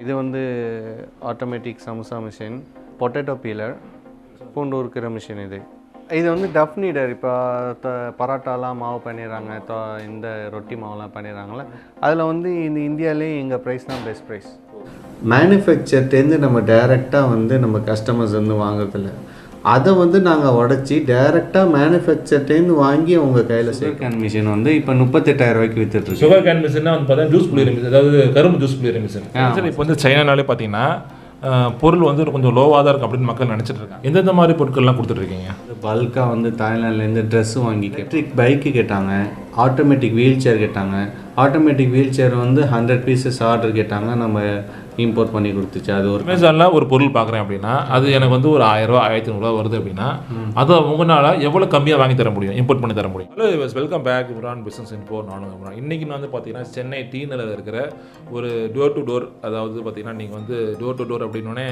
இது வந்து automatic samosa machine, potato peeler, பூண்டு உரிக்கிற மிஷின் இது. இது வந்து டஃப் நீடர். இப்போ பரோட்டாலாம் மாவு பண்ணிடுறாங்க, இந்த ரொட்டி மாவுலாம் பண்ணிடுறாங்களே, அதில் வந்து இந்த இந்தியாவிலே எங்கள் ப்ரைஸ் தான் பெஸ்ட் ப்ரைஸ். மேனுஃபேக்சர்ட்டேருந்து நம்ம டைரெக்டாக வந்து நம்ம கஸ்டமர்ஸ் வந்து வாங்குறதில்ல, அதை வந்து நாங்கள் உடச்சி டைரெக்டாக மேனுஃபேக்சர்ட்டேருந்து வாங்கி உங்கள் கையில் சுகர் கேன் மிஷின் வந்து இப்போ 38,000 ரூபாய்க்கு விற்றுட்டு. சுகர் கேன் மிஷின்னா வந்து பார்த்தா ஜூஸ் புளியர் மிஷின், அதாவது கரும்பு ஜூஸ் புளியர் மிஷின். சார் இப்போ வந்து சைனானாலே பார்த்தீங்கன்னா பொருள் வந்து கொஞ்சம் லோவாக தான் இருக்குது அப்படின்னு மக்கள் நினச்சிட்டு இருக்காங்க. எந்தெந்த மாதிரி பொருட்கள்லாம் கொடுத்துட்ருக்கீங்க? பல்காக வந்து தாய்லாண்ட்லேருந்து ட்ரெஸ்ஸு வாங்கி, எலக்ட்ரிக் பைக்கு கேட்டாங்க, ஆட்டோமேட்டிக் வீல் சேர் கேட்டாங்க. ஆட்டோமேட்டிக் வீல் சேர் வந்து 100 பீசஸ் ஆர்டர் கேட்டாங்க, நம்ம இம்போர்ட் பண்ணி கொடுத்துச்சு. அது ஒரு அமேசானில் ஒரு பொருள் பார்க்குறேன் அப்படின்னா அது எனக்கு வந்து ஒரு 1000 1500 வருது அப்படின்னா அதை உங்களால் எவ்வளோ கம்மியாக வாங்கி தர முடியும், இம்போர்ட் பண்ணி தர முடியும்? Hello, welcome back Imran business import. நானும் இம்ரான். இன்றைக்கி நான் வந்து பார்த்தீங்கன்னா சென்னை டீனில் இருக்கிற ஒரு டோர் டு டோர், அதாவது பார்த்தீங்கன்னா நீங்கள் வந்து டோர் டு டோர் அப்படின்னோடனே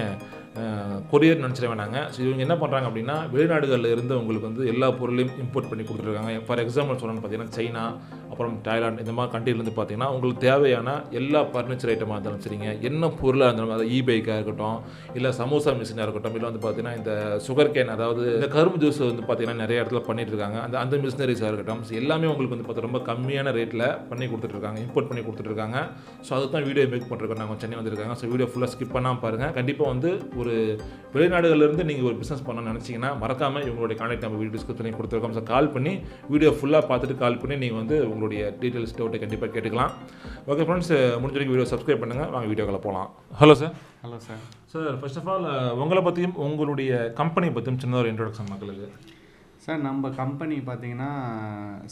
கொரியர் நினச்சிட வேணாங்க. ஸோ இவங்க என்ன பண்ணுறாங்க அப்படின்னா வெளிநாடுகளில் இருந்து உங்களுக்கு வந்து எல்லா பொருளையும் இம்போர்ட் பண்ணி கொடுத்துருக்காங்க. ஃபார் எக்ஸாம்பிள் சொல்லணும்னு பார்த்தீங்கன்னா சைனா, அப்புறம் தாய்லாந்து, இந்த மாதிரி கண்ட்ரிலேருந்து பார்த்தீங்கன்னா உங்களுக்கு தேவையான எல்லா ஃபர்னிச்சர் ஐட்டமாக இருந்தாலும் சரிங்க, என்ன பொருளாக இருந்தாலும், அதாவது பைக்காக இருக்கட்டும், இல்லை சமோசா மிஷினாக இருக்கட்டும், இல்லை வந்து பார்த்தீங்கன்னா இந்த சுகர் கேன், அதாவது இந்த கரும்பு ஜூஸ் வந்து பார்த்தீங்கன்னா நிறைய இடத்துல பண்ணிட்டு இருக்காங்க, அந்த மிஷினரிஸாக இருக்கட்டும், ஸோ எல்லாமே உங்களுக்கு வந்து பார்த்தா ரொம்ப கம்மியான ரேட்டில் பண்ணி கொடுத்துட்ருக்காங்க, இம்போர்ட் பண்ணி கொடுத்துட்ருக்காங்க. ஸோ அதுக்கு தான் வீடியோ மேக் பண்ணுறோம். நாங்கள் சென்னை வந்திருக்காங்க. ஸோ வீடியோ ஃபுல்லாக ஸ்கிப் பண்ணாமல் பாருங்கள். கண்டிப்பாக வந்து ஒரு வெளிநாடுகளிலிருந்து நீங்கள் ஒரு பிஸ்னஸ் பண்ணணும்னு நினச்சிங்கன்னா மறக்காமல் இவங்களுடைய கான்டாக்ட் நம்ம வீடியோ டிஸ்கஸ் பண்ணி கொடுத்துருக்கோம். ஸோ கால் பண்ணி வீடியோ ஃபுல்லாக பார்த்துட்டு கால் பண்ணி நீங்கள் வந்து உங்களுடைய டீட்டெயில்ஸ் டவுட்டை கண்டிப்பாக கேட்டுக்கலாம். ஓகே ஃப்ரெண்ட்ஸ், முடிஞ்ச வரைக்கும் வீடியோ சப்ஸ்கிரைப் பண்ணுங்கள். வாங்க வீடியோக்களை போகலாம். Hello sir. Hello sir. Sir, first of all உங்களை பற்றியும் உங்களுடைய கம்பெனி பற்றியும் சின்ன ஒரு இன்ட்ரோடக்ஷன் மக்களுக்கு. சார், நம்ம கம்பெனி பார்த்தீங்கன்னா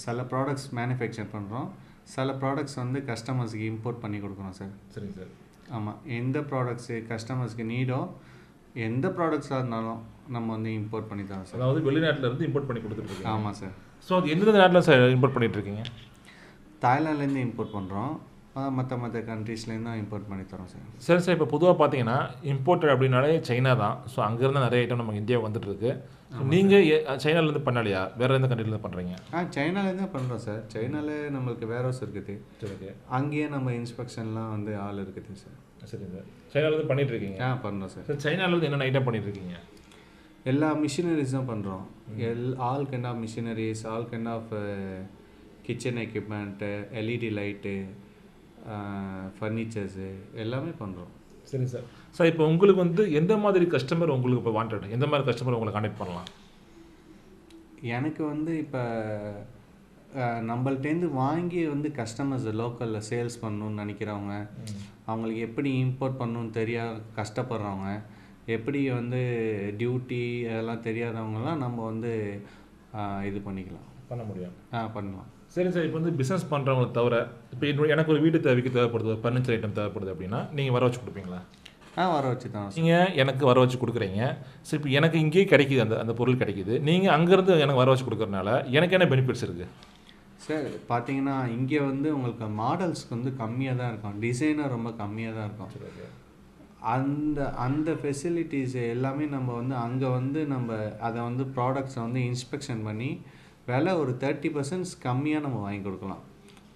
சில ப்ராடக்ட்ஸ் மேனுஃபேக்சர் பண்ணுறோம், சில ப்ராடக்ட்ஸ் வந்து கஸ்டமர்ஸுக்கு இம்போர்ட் பண்ணி கொடுக்குறோம் சார். சரிங்க சார். ஆமாம், எந்த ப்ராடக்ட்ஸு கஸ்டமர்ஸ்க்கு நீடோ, எந்த ப்ராடக்ட்ஸாக இருந்தாலும் நம்ம வந்து இம்போர்ட் பண்ணி தரோம் சார். அதாவது வெளிநாட்டில் இருந்து இம்போர்ட் பண்ணி கொடுத்துட்ருக்கீங்க? ஆமாம் சார். ஸோ அது எந்தெந்த நாட்டில் சார் இம்போர்ட் பண்ணிகிட்ருக்கீங்க? தாய்லாண்ட்லேருந்து இம்போர்ட் பண்ணுறோம், மற்ற கண்ட்ரீஸ்லேருந்து தான் இம்போர்ட் பண்ணி தரோம் சார். சரி சார், இப்போ பொதுவாக பார்த்தீங்கன்னா இம்போர்ட்டட் அப்படின்னாலே சைனா தான். ஸோ அங்கேருந்து நிறைய ஐட்டம் நம்ம இந்தியாவுக்கு வந்துட்டுருக்கு. நீங்கள் சைனாலேருந்து பண்ணலையா, வேறு எந்த கண்ட்ரிலேருந்து பண்ணுறீங்க? சைனாலேருந்து தான் பண்ணுறோம் சார். சைனாவில் நம்மளுக்கு வேர் ஹவுஸ் இருக்குது. சரி, அங்கேயே நம்ம இன்ஸ்பெக்ஷன்லாம் வந்து ஆள் இருக்குது சார். சரி சார். சைனாலேருந்து பண்ணிகிட்ருக்கீங்க? பண்ணுறோம் சார். சார், சைனாலேருந்து என்னென்ன ஐட்டம் பண்ணிகிட்ருக்கீங்க? எல்லா மிஷினரிஸ் தான் பண்ணுறோம். All kind of machineries, all kind of kitchen equipment, LED light, furnitures எல்லாமே பண்ணுறோம். சரி சார். சார், இப்போ உங்களுக்கு வந்து எந்த மாதிரி கஸ்டமர் உங்களுக்கு இப்போ வாண்டட், எந்த மாதிரி கஸ்டமர் உங்களை கான்டாக்ட் பண்ணலாம்? எனக்கு வந்து இப்போ நம்மள்டேருந்து வாங்கி வந்து கஸ்டமர்ஸ் லோக்கலில் சேல்ஸ் பண்ணணுன்னு நினைக்கிறவங்க, அவங்களுக்கு எப்படி இம்போர்ட் பண்ணணுன்னு கஷ்டப்படுறவங்க, எப்படி வந்து டியூட்டி அதெல்லாம் தெரியாதவங்கலாம் நம்ம வந்து இது பண்ணிக்கலாம், பண்ண முடியும். பண்ணலாம். சரி சார், இப்போ வந்து பிஸ்னஸ் பண்ணுறவங்களை தவிர இப்போ எனக்கு ஒரு வீட்டு தேவைக்கு தேவைப்படுது, ஃபர்னிச்சர் ஐட்டம் தேவைப்படுது அப்படின்னா நீங்கள் வர வச்சு கொடுப்பீங்களா? வர வச்சு தான். நீங்கள் எனக்கு வர வச்சு கொடுக்குறீங்க. சரி, இப்போ எனக்கு இங்கேயே கிடைக்கிது, அந்த பொருள் கிடைக்கிது, நீங்கள் அங்கேருந்து எனக்கு வர வச்சு கொடுக்குறதுனால எனக்கு என்ன பெனிஃபிட்ஸ் இருக்குது சார்? பார்த்தீங்கன்னா இங்கே வந்து உங்களுக்கு மாடல்ஸ்க்கு வந்து கம்மியாக தான் இருக்கும், டிசைனர் ரொம்ப கம்மியாக தான் இருக்கும். அந்த ஃபெசிலிட்டிஸ் எல்லாமே நம்ம வந்து அங்கே வந்து நம்ம அதை வந்து ப்ராடக்ட்ஸை வந்து இன்ஸ்பெக்ஷன் பண்ணி விலை ஒரு 30% கம்மியாக நம்ம வாங்கி கொடுக்கலாம்.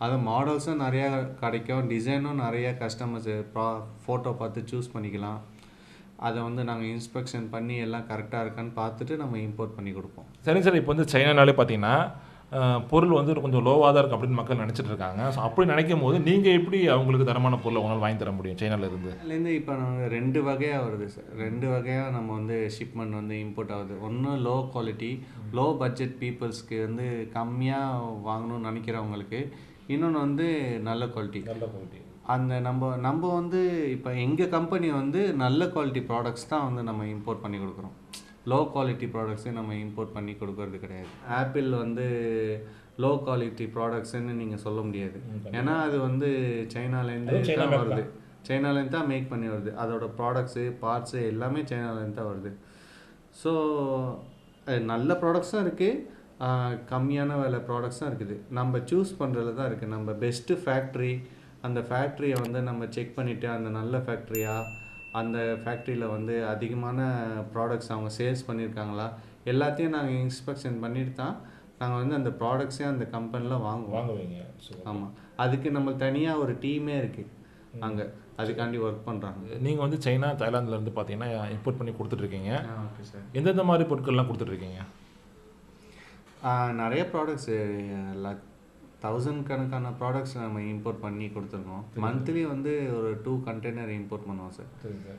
அது மாடல்ஸும் நிறையா கிடைக்கும், டிசைனும் நிறையா கஸ்டமர்ஸு ஃபோட்டோ பார்த்து சூஸ் பண்ணிக்கலாம். அதை வந்து நாங்கள் இன்ஸ்பெக்ஷன் பண்ணி எல்லாம் கரெக்டாக இருக்கான்னு பார்த்துட்டு நம்ம இம்போர்ட் பண்ணி கொடுப்போம். சரி சார், இப்போ வந்து சைனானாலே பார்த்தீங்கன்னா பொருள் வந்து கொஞ்சம் லோவாக தான் இருக்குது அப்படின்னு மக்கள் நினச்சிட்டு இருக்காங்க. ஸோ அப்படி நினைக்கும் போது நீங்கள் எப்படி அவங்களுக்கு தரமான பொருளை உங்களால் வாங்கி தர முடியும் சைனாலேருந்து? இப்போ நாங்கள் 2 வகையாக வருது சார். 2 வகையாக நம்ம வந்து ஷிப்மெண்ட் வந்து இம்போர்ட் ஆகுது. ஒன்று லோ குவாலிட்டி, லோ பட்ஜெட் பீப்புள்ஸ்க்கு வந்து கம்மியாக வாங்கணும்னு நினைக்கிறவங்களுக்கு, இன்னொன்று வந்து நல்ல குவாலிட்டி. அந்த நம்ம வந்து இப்போ எங்கள் கம்பெனி வந்து நல்ல குவாலிட்டி ப்ராடக்ட்ஸ் தான் வந்து நம்ம இம்போர்ட் பண்ணி கொடுக்குறோம். லோ குவாலிட்டி ப்ராடக்ட்ஸே நம்ம இம்போர்ட் பண்ணி கொடுக்கறது கிடையாது. ஆப்பிள் வந்து லோ குவாலிட்டி ப்ராடக்ட்ஸ்ன்னு நீங்கள் சொல்ல முடியாது, ஏன்னா அது வந்து சைனாலேருந்து தான் வருது, சைனாலேருந்து தான் மேக் பண்ணி வருது. அதோட ப்ராடக்ட்ஸு, பார்ட்ஸு எல்லாமே சைனாலேருந்து தான் வருது. ஸோ நல்ல ப்ராடக்ட்ஸும் இருக்குது, கம்மியான விலை ப்ராடக்ட்ஸும் இருக்குது. நம்ம சூஸ் பண்ணுறதுல தான் இருக்குது. நம்ம பெஸ்ட்டு ஃபேக்ட்ரி, அந்த ஃபேக்ட்ரியை வந்து நம்ம செக் பண்ணிவிட்டு அந்த நல்ல ஃபேக்ட்ரியா, அந்த ஃபேக்ட்ரியில் வந்து அதிகமான ப்ராடக்ட்ஸ் அவங்க சேல்ஸ் பண்ணியிருக்காங்களா, எல்லாத்தையும் நாங்கள் இன்ஸ்பெக்ஷன் பண்ணிட்டு தான் நாங்கள் வந்து அந்த ப்ராடக்ட்ஸே அந்த கம்பெனியில் வாங்குவீங்க. ஆமாம், அதுக்கு நம்ம தனியாக ஒரு டீமே இருக்குது. அங்கே அதுக்காண்டி ஒர்க் பண்ணுறாங்க. நீங்கள் வந்து சைனா தாய்லாந்துலேருந்து பார்த்தீங்கன்னா இம்போர்ட் பண்ணி கொடுத்துட்ருக்கீங்க. Okay sir. எந்தெந்த மாதிரி பொருட்கள்லாம் கொடுத்துட்ருக்கீங்க? நிறைய ப்ராடக்ட்ஸு 1000 கணக்கான ப்ராடக்ட்ஸ் நம்ம இம்போர்ட் பண்ணி கொடுத்துருக்கோம். மந்த்லி வந்து ஒரு 2 கண்டெய்னர் இம்போர்ட் பண்ணுவோம் சார். சரி சார்.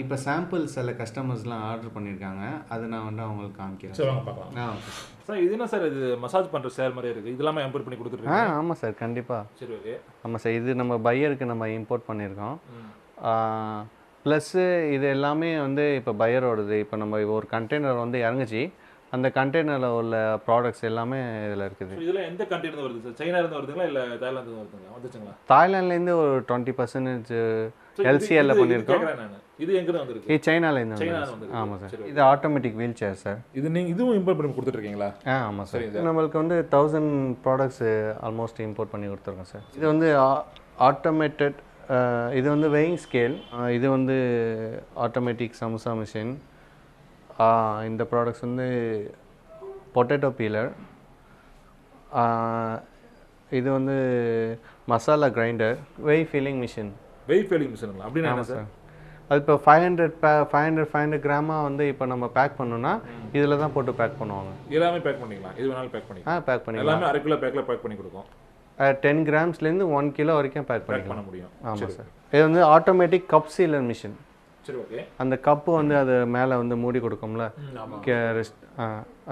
இப்போ சாம்பிள் சில கஸ்டமர்ஸ்லாம் ஆர்டர் பண்ணியிருக்காங்க, அதை நான் வந்து அவங்களுக்கு காமிக்கிறேன். சரி வாங்க பார்க்கலாம். Okay sir. இது என்ன சார், இது மசாஜ் பண்ணுற சேர் மாதிரி இருக்குது, இதெல்லாம் இம்போர்ட் பண்ணி கொடுத்துட்ருக்கீங்க? ஆமாம் சார், கண்டிப்பாக. சரி ஓகே. ஆமாம் சார், இது நம்ம பையருக்கு நம்ம இம்போர்ட் பண்ணியிருக்கோம். ப்ளஸ்ஸு இது எல்லாமே வந்து இப்போ பையரோடது. இப்போ நம்ம ஒரு கண்டெய்னர் வந்து இறங்குச்சு, அந்த கண்டெய்னரில் உள்ள ப்ராடக்ட்ஸ் எல்லாமே இதில் இருக்குது. இதில் எந்த கண்ட்ரிலேருந்து வருது சார்? சைனாலேருந்து வருதுங்களா இல்லை தாய்லாந்து வருதுங்களா? வந்துச்சுங்களா? தாய்லாண்ட்லேருந்து ஒரு 20% LCL பண்ணியிருக்கோம். இது எங்கே வந்துருக்கு? இது சைனாலேருந்து. ஆமாம் சார். இது ஆட்டோமேட்டிக் வீல் சேர் சார். இது நீங்கள் இதுவும் இம்போர்ட் பண்ணி கொடுத்துட்ருக்கீங்களா? ஆமாம் சார். நம்மளுக்கு வந்து 1000 ப்ராடக்ட்ஸ் ஆல்மோஸ்ட் இம்போர்ட் பண்ணி கொடுத்துருக்கோம் சார். இது வந்து ஆட்டோமேட்டட், இது வந்து வெயிங் ஸ்கேல், இது வந்து ஆட்டோமேட்டிக் சமோசா மிஷின். இந்த ப்ராடக்ட்ஸ் வந்து பொட்டேட்டோ பீலர், இது வந்து மசாலா கிரைண்டர், வெய் ஃபில்லிங் மிஷின். வெய் ஃபில்லிங் மிஷின் அப்படின்னா என்ன சார்? அது இப்போ 500 கிராமாக வந்து இப்போ நம்ம பேக் பண்ணோம்னா இதில் தான் போட்டு பேக் பண்ணுவாங்க. எல்லாமே பேக் பண்ணிக்கலாம், இது வேணாலும் பேக் பண்ணிக்கலாம். பேக் பண்ணிக்கலாம். எல்லாமே அரை கிலோ பேக்கில் பேக் பண்ணி கொடுக்கும். 10 கிராம்ஸ்லேருந்து 1 கிலோ வரைக்கும் பேக் பண்ண முடியும். ஆமாம் சார். இது வந்து ஆட்டோமேட்டிக் கப் சீலர் மிஷின். சரி ஓகே. அந்த கப்பு வந்து அது மேலே வந்து மூடி கொடுக்கும்ல,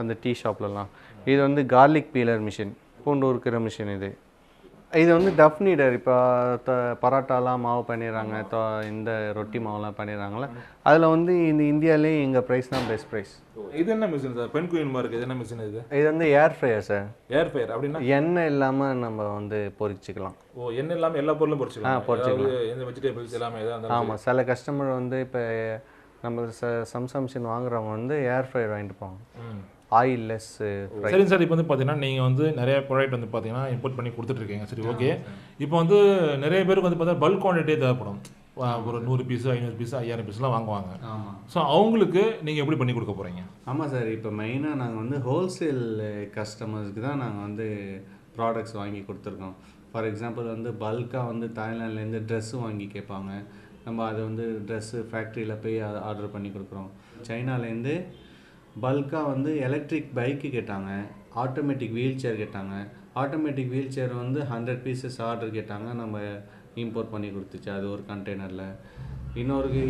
அந்த டீ ஷாப்லலாம். இது வந்து கார்லிக் பீலர் மிஷின், பூண்டு உருக்கிற மிஷின். இது வந்து டஃப் நீடர். இப்போ பரோட்டாலாம் மாவு பண்ணிடுறாங்க, இந்த ரொட்டி மாவுலாம் பண்ணிடுறாங்களே, அதில் வந்து இந்த இந்தியாவிலேயே எங்கள் ப்ரைஸ் தான் பெஸ்ட் ப்ரைஸ். இது என்ன மிஷின் சார்? பென் குயின் மாதிரி இருக்குது. இது என்ன மிஷின் இது? இது வந்து ஏர் ஃப்ரையர் சார். ஏர் ஃப்ரையர் அப்படின்னா எண்ணெய் இல்லாமல் நம்ம வந்து பொரிச்சிக்கலாம். எண்ணெய் இல்லாமல் எல்லா பொருளும் பொரிச்சிக்கலாம். இந்த வெஜிடபிள்ஸ் எல்லாமே தான். ஆமாம், சில கஸ்டமர் வந்து இப்போ நம்ம சம்சா மிஷின் வாங்குறவங்க வந்து ஏர் ஃப்ரையர் வாங்கிட்டு போவாங்க, ஆயில்லெஸ். சரிங்க சார். இப்போ வந்து பார்த்தீங்கன்னா நீங்கள் வந்து நிறைய ப்ராடக்ட் வந்து பார்த்தீங்கன்னா இம்போர்ட் பண்ணி கொடுத்துட்ருக்கீங்க. சரி ஓகே. இப்போ வந்து நிறைய பேருக்கு வந்து பார்த்தா பல்க் குவான்டிட்டியே தேவைப்படும். ஒரு 100 பீஸு 500 பீஸு 5000 பீஸ்லாம் வாங்குவாங்க. ஆமாம். ஸோ அவங்களுக்கு நீங்கள் எப்படி பண்ணி கொடுக்க போகிறீங்க? ஆமாம் சார், இப்போ மெயினாக நாங்கள் வந்து ஹோல்சேல் கஸ்டமர்ஸ்க்கு தான் நாங்கள் வந்து ப்ராடக்ட்ஸ் வாங்கி கொடுத்துருக்கோம். ஃபார் எக்ஸாம்பிள் வந்து பல்காக வந்து தாய்லாண்ட்லேருந்து ட்ரெஸ்ஸு வாங்கி கேட்பாங்க, நம்ம அதை வந்து ட்ரெஸ்ஸு ஃபேக்ட்ரியில் போய் ஆர்டர் பண்ணி கொடுக்குறோம். சைனாலேருந்து பல்காக வந்து எலக்ட்ரிக் பைக்கு கேட்டாங்க, ஆட்டோமேட்டிக் வீல் சேர் கேட்டாங்க. ஆட்டோமேட்டிக் வீல் சேர் வந்து 100 பீசஸ் ஆர்டர் கேட்டாங்க, நம்ம இம்போர்ட் பண்ணி கொடுத்துச்சு அது ஒரு கண்டெய்னரில்.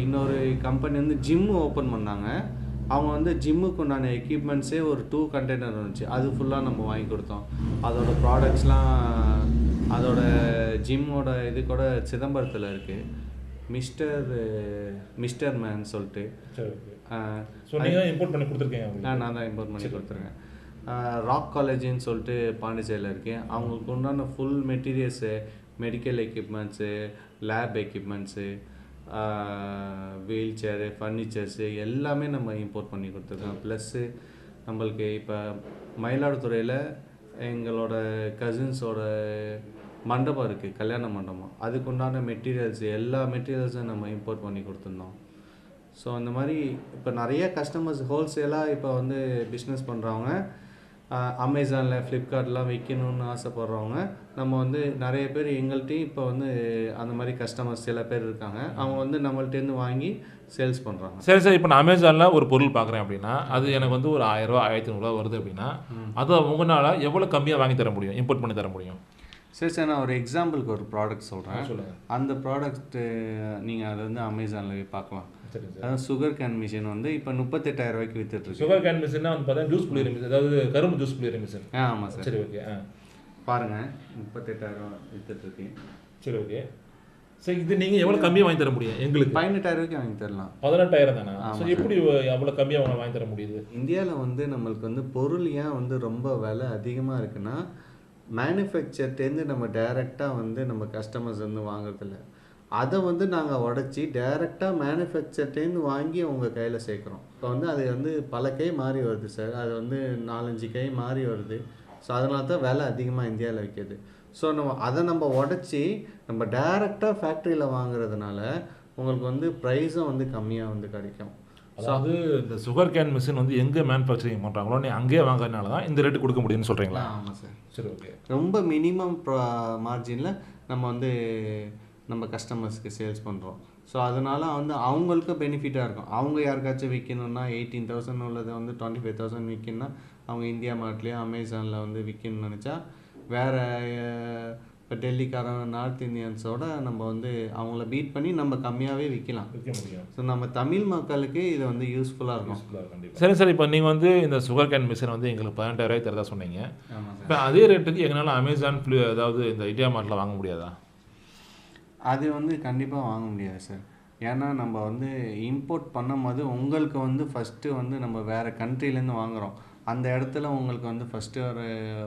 இன்னொரு கம்பெனி வந்து ஜிம்மு ஓப்பன் பண்ணாங்க, அவங்க வந்து ஜிம்முக்கு உண்டான எக்யூப்மெண்ட்ஸே ஒரு 2 கண்டெய்னர் இருந்துச்சு, அது ஃபுல்லாக நம்ம வாங்கி கொடுத்தோம். அதோட ப்ராடக்ட்ஸ்லாம் அதோட ஜிம்மோட இது கூட சிதம்பரத்தில் இருக்குது, மிஸ்டர் மேன் சொல்லிட்டு. நீங்கள் இம்போர்ட் பண்ணி கொடுத்துருக்கீங்க? நான் தான் இம்போர்ட் பண்ணி கொடுத்துருக்கேன். ராக் காலேஜின்னு சொல்லிட்டு பாண்டிச்சேரியில் இருக்குது, அவங்களுக்கு உண்டான full materials, medical equipments, lab equipments, wheelchair, furnitures எல்லாமே நம்ம இம்போர்ட் பண்ணி கொடுத்துருக்கோம். ப்ளஸ்ஸு நம்மளுக்கு இப்போ மயிலாடுதுறையில் எங்களோட கசின்ஸோட மண்டபம் இருக்குது, கல்யாண மண்டபம், அதுக்குண்டான மெட்டீரியல்ஸ் எல்லா மெட்டீரியல்ஸும் நம்ம இம்போர்ட் பண்ணி கொடுத்துருந்தோம். ஸோ அந்த மாதிரி இப்போ நிறைய கஸ்டமர்ஸ் ஹோல்சேலாக இப்போ வந்து பிஸ்னஸ் பண்ணுறவங்க, அமேசானில் ஃப்ளிப்கார்ட்லாம் விற்கணும்னு ஆசைப்பட்றவங்க, நம்ம வந்து நிறைய பேர் எங்கள்கிட்டையும் இப்போ வந்து அந்த மாதிரி கஸ்டமர்ஸ் சில பேர் இருக்காங்க, அவங்க வந்து நம்மள்ட்டேருந்து வாங்கி சேல்ஸ் பண்ணுறாங்க. சரி சார். இப்போ நான் அமேசானில் ஒரு பொருள் பார்க்குறேன் அப்படின்னா அது எனக்கு வந்து ஒரு 1000 1500 வருது அப்படின்னா அதை உங்களால் எவ்வளோ கம்மியாக வாங்கி தர முடியும், இம்போர்ட் பண்ணி தர முடியும்? சரி சார், நான் ஒரு எக்ஸாம்பிளுக்கு ஒரு ப்ராடக்ட் சொல்கிறேன். சொல்லுங்கள். அந்த ப்ராடக்ட்டு நீங்கள் அதை வந்து அமேசானில் போய் பார்க்கலாம். அதாவது சுகர் கேன் மிஷின் வந்து இப்போ 38,000 ரூபாய்க்கு வித்துட்ருக்கு. சுகர் கேன் மிஷின்னா வந்து பார்த்தா ஜூஸ் புளியர் மிஷின், அதாவது கரும்பு ஜூஸ் புளியர் மிஷின். ஆமாம் சார். சரி ஓகே. பாருங்கள், 38,000 வித்துட்ருக்கு. சரி ஓகே. சரி, இது நீங்கள் எவ்வளோ கம்மியாக வாங்கி தர முடியும்? எங்களுக்கு 18,000 ரூபாய்க்கு வாங்கி தரலாம். 18,000 தானே? ஸோ எப்படி அவ்வளோ கம்மியாக வாங்கி தர முடியுது? இந்தியாவில் வந்து நம்மளுக்கு வந்து பொருள் ஏன் வந்து ரொம்ப விலை அதிகமாக இருக்குன்னா, மேனுஃபேக்சர்லேருந்து நம்ம டைரெக்டாக வந்து நம்ம கஸ்டமர்ஸ் வந்து வாங்குறதில்ல, அதை வந்து நாங்கள் உடச்சி டைரெக்டாக மேனுஃபேக்சர்லேருந்து வாங்கி அவங்க கையில் சேர்க்குறோம். இப்போ வந்து அது வந்து பல கை மாறி வருது சார், அது வந்து 4-5 கை மாறி வருது. ஸோ அதனால தான் விலை அதிகமாக இந்தியாவில் விற்கிது. ஸோ நம்ம உடச்சி நம்ம டைரெக்டாக ஃபேக்ட்ரியில் வாங்குறதுனால உங்களுக்கு வந்து ப்ரைஸும் வந்து கம்மியாக வந்து கிடைக்கும். அதாவது இந்த சுகர் கேன் மிஷின் வந்து எங்கே மேனுஃபேக்சரிங் பண்ணுறாங்களோ நீ அங்கேயே வாங்குறதுனால தான் இந்த ரேட்டு கொடுக்க முடியும்னு சொல்கிறீங்களா? ஆமாம் சார். சரி ஓகே. ரொம்ப மினிமம் மார்ஜினில் நம்ம வந்து நம்ம கஸ்டமர்ஸ்க்கு சேல்ஸ் பண்ணுறோம். ஸோ அதனால் வந்து அவங்களுக்கு பெனிஃபிட்டாக இருக்கும். அவங்க யாருக்காச்சும் விற்கணுன்னா 18,000 உள்ளதை வந்து 25,000 விற்கணுன்னா அவங்க இந்தியா மார்ட்லேயோ அமேசானில் வந்து விற்கணும்னு நினச்சா வேறு இப்போ டெல்லிக்காரன் நார்த் இந்தியன்ஸோட நம்ம வந்து அவங்கள பீட் பண்ணி நம்ம கம்மியாகவே விற்கலாம். ஸோ நம்ம தமிழ் மக்களுக்கு இது வந்து யூஸ்ஃபுல்லாக இருக்கும். சரி சார், இப்போ நீங்கள் வந்து இந்த சுகர் கேன் மிஷின் வந்து எங்களுக்கு 18,000 தரதா சொன்னீங்க. இப்போ அதே ரேட்டுக்கு எங்களால் அமேசான் அதாவது இந்த இந்தியா மார்ட்டில் வாங்க முடியாதா? அது வந்து கண்டிப்பாக வாங்க முடியாது சார். ஏன்னா நம்ம வந்து இம்போர்ட் பண்ணும்போது உங்களுக்கு வந்து ஃபஸ்ட்டு வந்து நம்ம வேறு கண்ட்ரிலேருந்து வாங்குகிறோம். அந்த இடத்துல உங்களுக்கு வந்து ஃபஸ்ட்டு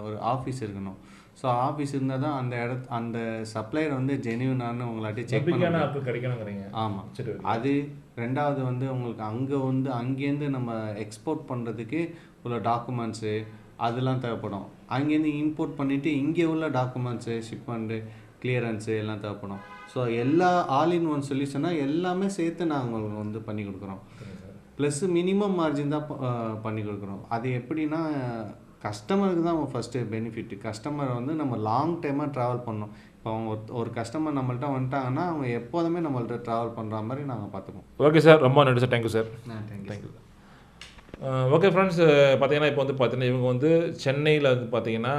ஒரு ஆஃபீஸ் இருக்கணும். ஸோ ஆஃபீஸ் இருந்தால் தான் அந்த சப்ளையர் வந்து ஜெனியூனானு உங்களாட்டி செக் பண்ண கிடைக்கணுங்கிறீங்க. ஆமாம். அது ரெண்டாவது வந்து உங்களுக்கு அங்கேருந்து நம்ம எக்ஸ்போர்ட் பண்ணுறதுக்கு உள்ள டாக்குமெண்ட்ஸு அதெல்லாம் தேவைப்படும். அங்கேருந்து இம்போர்ட் பண்ணிவிட்டு இங்கே உள்ள டாக்குமெண்ட்ஸு ஷிப்மெண்ட்டு கிளியரன்ஸு எல்லாம் தேவைப்படும். ஸோ எல்லா ஆல் இன் ஒன் சொல்யூஷனாக எல்லாமே சேர்த்து நாங்கள் உங்களுக்கு வந்து பண்ணி கொடுக்குறோம். ப்ளஸ் மினிமம் மார்ஜின் தான் பண்ணி கொடுக்குறோம். அது எப்படின்னா கஸ்டமருக்கு தான் ஃபஸ்ட்டு பெனிஃபிட்டு. கஸ்டமர் வந்து நம்ம லாங் டைமாக ட்ராவல் பண்ணோம். இப்போ அவங்க ஒரு கஸ்டமர் நம்மள்ட்ட வந்துட்டாங்கன்னா அவங்க எப்போதுமே நம்மள்ட்ட ட்ராவல் பண்ணுற மாதிரி நாங்கள் பார்த்துப்போம். ஓகே சார், ரொம்ப நன்றி sir. Thank you sir. Thank you. Okay friends, பார்த்தீங்கன்னா இப்போ வந்து பார்த்தீங்கன்னா இவங்க வந்து சென்னையில் வந்து பார்த்தீங்கன்னா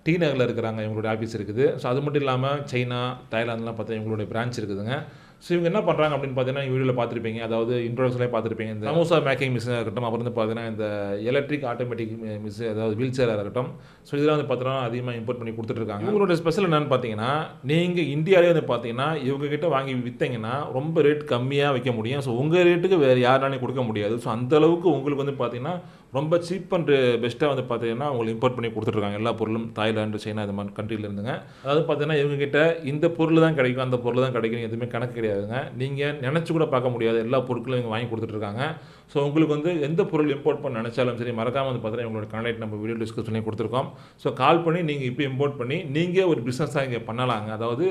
டி நகரில் இருக்கிறாங்க, இவங்களுடைய ஆஃபீஸ் இருக்குது. ஸோ அது மட்டும் இல்லாமல் சைனா, தாய்லாந்துலாம் பார்த்தீங்கன்னா இவங்களுடைய பிரான்ச் இருக்குதுங்க. ஸோ இவங்க என்ன பண்ணுறாங்க அப்படின்னு பார்த்தீங்கன்னா வீடியோவில் பார்த்துருப்பீங்க, அதாவது இன்ட்ரோடக்ஷன்லேயே பார்த்துருப்பீங்க. இந்த சமோசா மேக்கிங் மிஷினாக இருக்கட்டும், அப்புறம் வந்து பார்த்தீங்கன்னா இந்த எலக்ட்ரிக் ஆட்டோமேட்டிக் மிஷின், அதாவது வீல் சேராக இருக்கட்டும். ஸோ இதெல்லாம் வந்து பார்த்தீங்கன்னா அதிகமாக இம்போர்ட் பண்ணி கொடுத்துட்ருக்காங்க. இவங்களோட ஸ்பெஷல் என்னென்னு பார்த்தீங்கன்னா, நீங்கள் இந்தியாவிலே வந்து பார்த்தீங்கன்னா இவங்ககிட்ட வாங்கி விற்றீங்கன்னா ரொம்ப ரேட் கம்மியாக வைக்க முடியும். ஸோ உங்கள் ரேட்டுக்கு வேறு யாராலையும் கொடுக்க முடியாது. ஸோ அந்தளவுக்கு உங்களுக்கு வந்து பார்த்தீங்கன்னா ரொம்ப சீப் அண்ட் பெஸ்ட்டாக வந்து பார்த்தீங்கன்னா உங்களுக்கு இம்போர்ட் பண்ணி கொடுத்துட்ருக்காங்க எல்லா பொருளும். தாய்லாந்து, சைனா இது மாதிரி கண்ட்ரியில் இருந்துங்க. அதாவது பார்த்தீங்கன்னா இவங்ககிட்ட இந்த பொருள் தான் கிடைக்கும், அந்த பொருள் தான் கிடைக்கும், எதுவுமே கணக்கு கிடையாதுங்க. நீங்கள் நினச்சி கூட பார்க்க முடியாது எல்லா பொருட்களும் இவங்க வாங்கி கொடுத்துட்ருக்காங்க. ஸோ உங்களுக்கு வந்து எந்த பொருள் இம்போர்ட் பண்ண நினச்சாலும் சரி, மறக்காமல் வந்து பார்த்தீங்கன்னா இவங்களோட கான்டாக்ட் நம்ம வீடியோ டிஸ்கஷன்லேயே கொடுத்துருக்கோம். ஸோ கால் பண்ணி நீங்கள் இப்போ இம்போர்ட் பண்ணி நீங்கள் ஒரு பிஸ்னஸாக இங்கே பண்ணலாங்க. அதாவது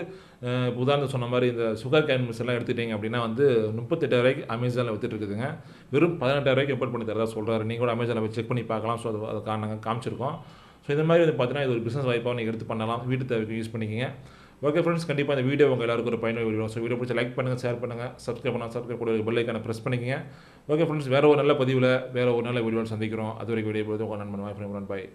உதாரணம் சொன்ன மாதிரி இந்த சுகர் கேன் மிஷின் எல்லாம் எடுத்துட்டீங்க அப்படின்னா வந்து 38,000 அமேசானில் வித்துட்டு இருக்குதுங்க. வெறும் 18,000 இம்போர்ட் பண்ணி தரதா சொல்கிறாரு. நீங்கள் கூட அமேசானில் செக் பண்ணி பார்க்கலாம். ஸோ அதை நாங்கள் காமிச்சிருக்கோம். ஸோ இந்த மாதிரி வந்து பார்த்தீங்கன்னா இது ஒரு பிஸ்னஸ் வாய்ப்பாக நீங்கள் எடுத்து பண்ணலாம், வீட்டு தேவைக்கு யூஸ் பண்ணிக்கிங்க. ஓகே ஃப்ரெண்ட்ஸ், கண்டிப்பாக இந்த வீடியோ உங்கள் எல்லாருக்கும் ஒரு பயனுள்ள வீடியோ. ஸோ வீடியோ பிடிச்சி லைக் பண்ணுங்கள், ஷேர் பண்ணுங்கள், சப்ஸ்கிரைப் கூட பெல் ஐக்கானை ப்ரெஸ் பண்ணிக்கங்க. ஓகே ஃப்ரெண்ட்ஸ், வேறு ஒரு நல்ல பதிவில் வேறு ஒரு நல்ல வீடியோவில் சந்திக்கிறோம். அது வரைக்கும் வீடியோ போது உங்கள் நண்பன் Imran. பாய்.